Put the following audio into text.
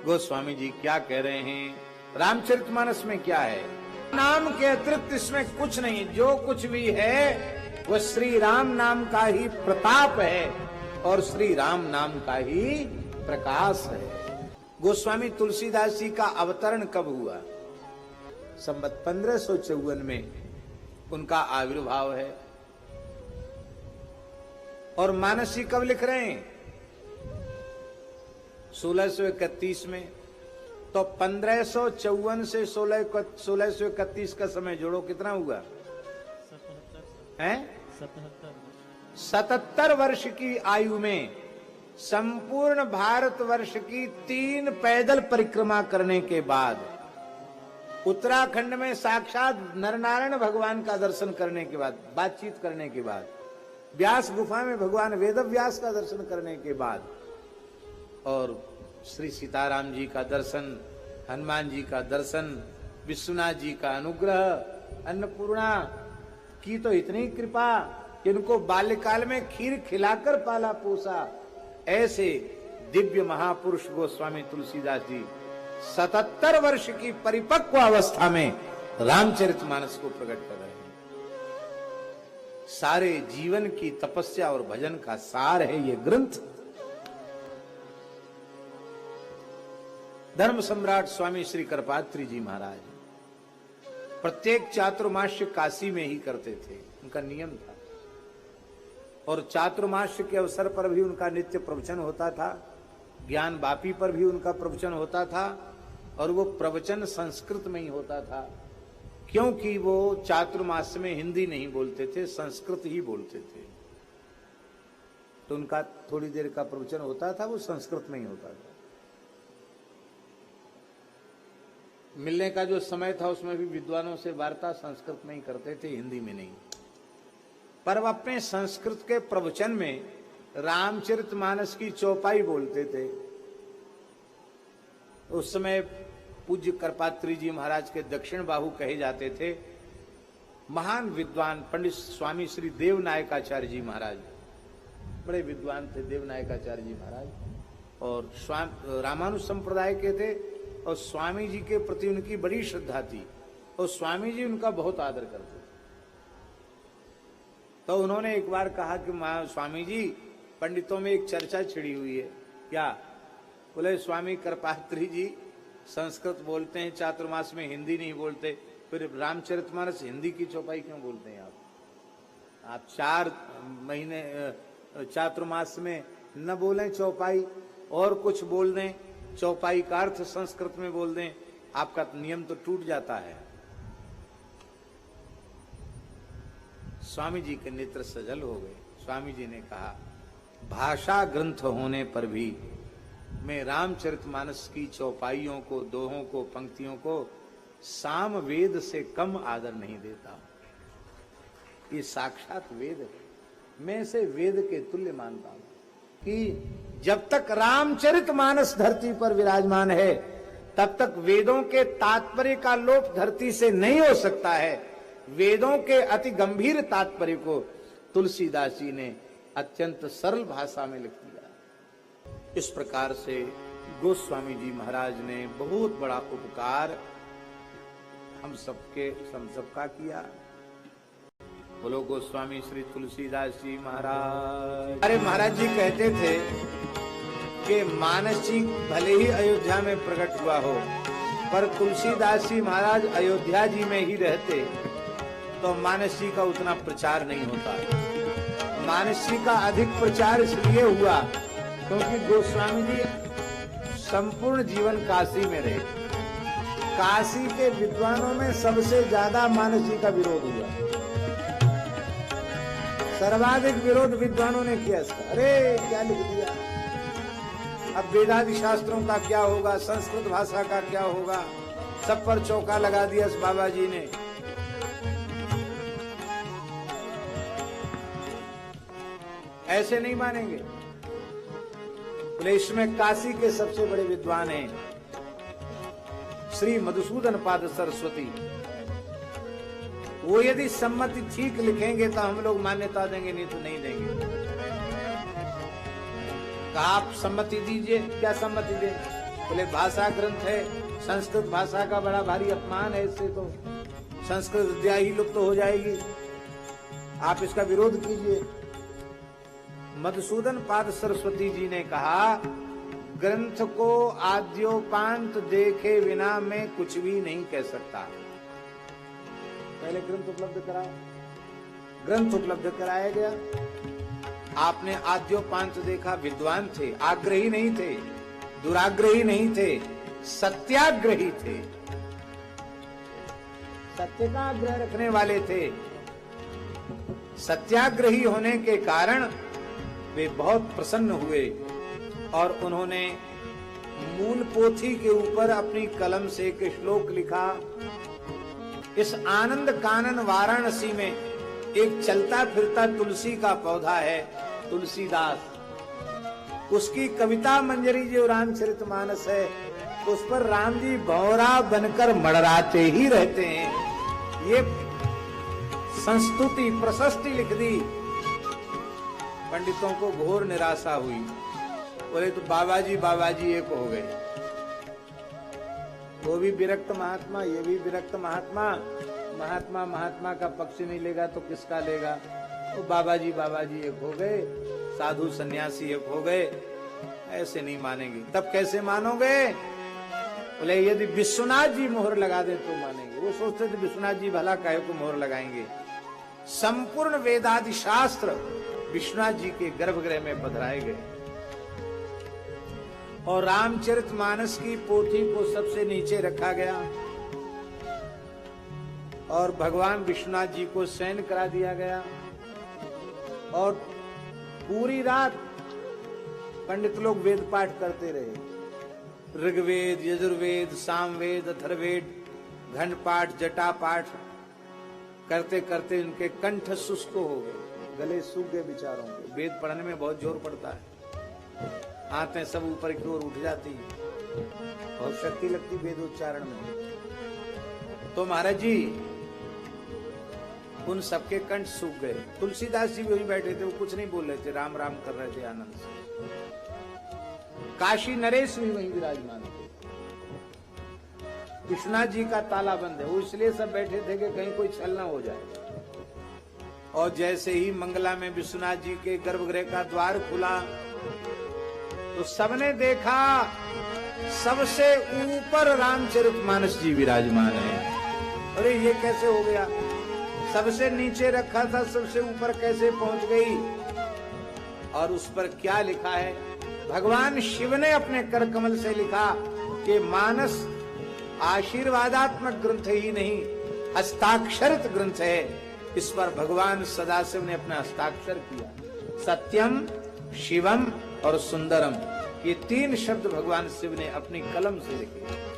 गोस्वामी जी क्या कह रहे हैं, रामचरितमानस में क्या है? नाम के अतिरिक्त इसमें कुछ नहीं, जो कुछ भी है वह श्री राम नाम का ही प्रताप है और श्री राम नाम का ही प्रकाश है। गोस्वामी तुलसीदास जी का अवतरण कब हुआ? संवत 1554 में उनका आविर्भाव है। और मानस जी कब लिख रहे हैं? 1631 में। तो 1554 से 1631 का समय जोड़ो, कितना हुआ? 77 वर्ष की आयु में संपूर्ण भारतवर्ष की 3 पैदल परिक्रमा करने के बाद, उत्तराखंड में साक्षात नरनारायण भगवान का दर्शन करने के बाद, बातचीत करने के बाद, व्यास गुफा में भगवान वेद व्यास का दर्शन करने के बाद, और श्री सीताराम जी का दर्शन, हनुमान जी का दर्शन, विश्वनाथ जी का अनुग्रह, अन्नपूर्णा की तो इतनी कृपा कि इनको बाल्यकाल में खीर खिलाकर पाला पोसा, ऐसे दिव्य महापुरुष गोस्वामी तुलसीदास जी 77 वर्ष की परिपक्व अवस्था में रामचरितमानस को प्रकट कर रहे हैं। सारे जीवन की तपस्या और भजन का सार है ये ग्रंथ। धर्म सम्राट स्वामी श्री करपात्री जी महाराज प्रत्येक चातुर्मास्य काशी में ही करते थे, उनका नियम था। और चातुर्मास्य के अवसर पर भी उनका नित्य प्रवचन होता था, ज्ञान वापी पर भी उनका प्रवचन होता था, और वो प्रवचन संस्कृत में ही होता था, क्योंकि वो चातुर्मास में हिंदी नहीं बोलते थे, संस्कृत ही बोलते थे। तो उनका थोड़ी देर का प्रवचन होता था, वो संस्कृत में ही होता था। मिलने का जो समय था उसमें भी विद्वानों से वार्ता संस्कृत में ही करते थे, हिंदी में नहीं। पर वह अपने संस्कृत के प्रवचन में रामचरितमानस की चौपाई बोलते थे। उस समय पूज्य करपात्री जी महाराज के दक्षिण बाहु कहे जाते थे। महान विद्वान पंडित स्वामी श्री देवनायकाचार्य जी महाराज बड़े विद्वान थे, देवनायकाचार्य जी महाराज, और रामानुज संप्रदाय के थे, और स्वामी जी के प्रति उनकी बड़ी श्रद्धा थी, और स्वामी जी उनका बहुत आदर करते थे। तो उन्होंने एक बार कहा कि स्वामी जी, पंडितों में एक चर्चा छिड़ी हुई है। क्या? बोले स्वामी करपात्री जी संस्कृत बोलते हैं, चातुर्मास में हिंदी नहीं बोलते, फिर रामचरितमानस हिंदी की चौपाई क्यों बोलते हैं आप 4 महीने चातुर्मास में न बोलें चौपाई, और कुछ बोल दें, चौपाई का अर्थ संस्कृत में बोल दें, आपका नियम तो टूट जाता है। स्वामी जी के नेत्र सजल हो गए। स्वामी जी ने कहा, भाषा ग्रंथ होने पर भी मैं रामचरितमानस की चौपाइयों को, दोहों को, पंक्तियों को साम वेद से कम आदर नहीं देता। ये साक्षात वेद है, मैं इसे वेद के तुल्य मानता हूं कि जब तक रामचरितमानस धरती पर विराजमान है तब तक वेदों के तात्पर्य का लोप धरती से नहीं हो सकता है। वेदों के अति गंभीर तात्पर्य को तुलसीदास जी ने अत्यंत सरल भाषा में लिख दिया। इस प्रकार से गोस्वामी जी महाराज ने बहुत बड़ा उपकार हम सबका किया। बोलो गोस्वामी श्री तुलसीदास जी महाराज। अरे महाराज जी कहते थे कि मानस जी भले ही अयोध्या में प्रकट हुआ हो, पर तुलसीदास जी महाराज अयोध्या जी में ही रहते तो मानस जी का उतना प्रचार नहीं होता। मानस जी का अधिक प्रचार इसलिए हुआ क्योंकि गोस्वामी जी संपूर्ण जीवन काशी में रहे। काशी के विद्वानों में सबसे ज्यादा मानस जी का विरोध हुआ, सर्वाधिक विरोध विद्वानों ने किया इसका। अरे क्या लिख दिया, अब वेदादि शास्त्रों का क्या होगा, संस्कृत भाषा का क्या होगा, सब पर चौका लगा दिया इस बाबा जी ने। ऐसे नहीं मानेंगे। इसमें काशी के सबसे बड़े विद्वान हैं श्री मधुसूदन पाद सरस्वती। वो यदि सम्मति ठीक लिखेंगे तो हम लोग मान्यता देंगे, नहीं तो नहीं देंगे। आप सम्मति दीजिए। क्या सम्मति दें? बोले भाषा ग्रंथ है, संस्कृत भाषा का बड़ा भारी अपमान है, इससे तो संस्कृत विद्या ही लुप्त हो जाएगी, आप इसका विरोध कीजिए। मधुसूदन पाद सरस्वती जी ने कहा, ग्रंथ को आद्योपांत देखे बिना मैं कुछ भी नहीं कह सकता। पहले ग्रंथ उपलब्ध कराओ, ग्रंथ उपलब्ध कराया गया, आपने आद्योपांत देखा, विद्वान थे, आग्रही नहीं थे, दुराग्रही नहीं थे, सत्याग्रही थे, सत्य का आग्रह रखने वाले थे। सत्याग्रही होने के कारण वे बहुत प्रसन्न हुए और उन्होंने मूल पोथी के ऊपर अपनी कलम से एक श्लोक लिखा। इस आनंद कानन वाराणसी में एक चलता फिरता तुलसी का पौधा है, तुलसीदास, उसकी कविता मंजरी जो रामचरितमानस है, उस पर राम जी भौरा बनकर मड़राते ही रहते हैं। ये संस्तुति प्रशस्ति लिख दी, पंडितों को घोर निराशा हुई, बोले तो बाबा जी एक हो गए, वो भी विरक्त महात्मा, ये भी विरक्त महात्मा, महात्मा का पक्ष नहीं लेगा तो किसका लेगा। वो बाबा जी एक हो गए, साधु सन्यासी एक हो गए, ऐसे नहीं मानेंगे। तब कैसे मानोगे? बोले यदि विश्वनाथ जी मोहर लगा दे तो मानेंगे। वो सोचते थे विश्वनाथ जी भला काहे को मोहर लगाएंगे। संपूर्ण वेदादि शास्त्र विश्वनाथ जी के गर्भगृह में पधराए गए और रामचरितमानस की पोथी को सबसे नीचे रखा गया और भगवान विश्वनाथ जी को शयन करा दिया गया और पूरी रात पंडित लोग वेद पाठ करते रहे। ऋग्वेद, यजुर्वेद, सामवेद, अथर्ववेद, घंट पाठ, जटा पाठ करते करते उनके कंठ शुष्क हो गए, गले सूख गए बेचारों के। वेद पढ़ने में बहुत जोर पड़ता है, आंतें सब ऊपर की ओर उठ जाती है, बहुत शक्ति लगती वेदोच्चारण में। तो महाराज जी उन सबके कंठ सूख गए। तुलसीदास जी भी वहीं बैठे थे, वो कुछ नहीं बोल रहे थे, राम राम कर रहे थे आनंद से। काशी नरेश भी वहीं विराजमान थे। विश्वनाथ जी का ताला बंद है, वो इसलिए सब बैठे थे कि कहीं कोई छल ना हो जाए। और जैसे ही मंगला में विश्वनाथ जी के गर्भगृह का द्वार खुला तो सबने देखा सबसे ऊपर रामचरितमानस जी विराजमान है। अरे ये कैसे हो गया? सबसे नीचे रखा था, सबसे ऊपर कैसे पहुंच गई? और उस पर क्या लिखा है? भगवान शिव ने अपने कर कमल से लिखा कि मानस आशीर्वादात्मक ग्रंथ ही नहीं, हस्ताक्षरित ग्रंथ है। इस पर भगवान सदाशिव ने अपना हस्ताक्षर किया। सत्यम, शिवम और सुंदरम, ये तीन शब्द भगवान शिव ने अपनी कलम से लिखे।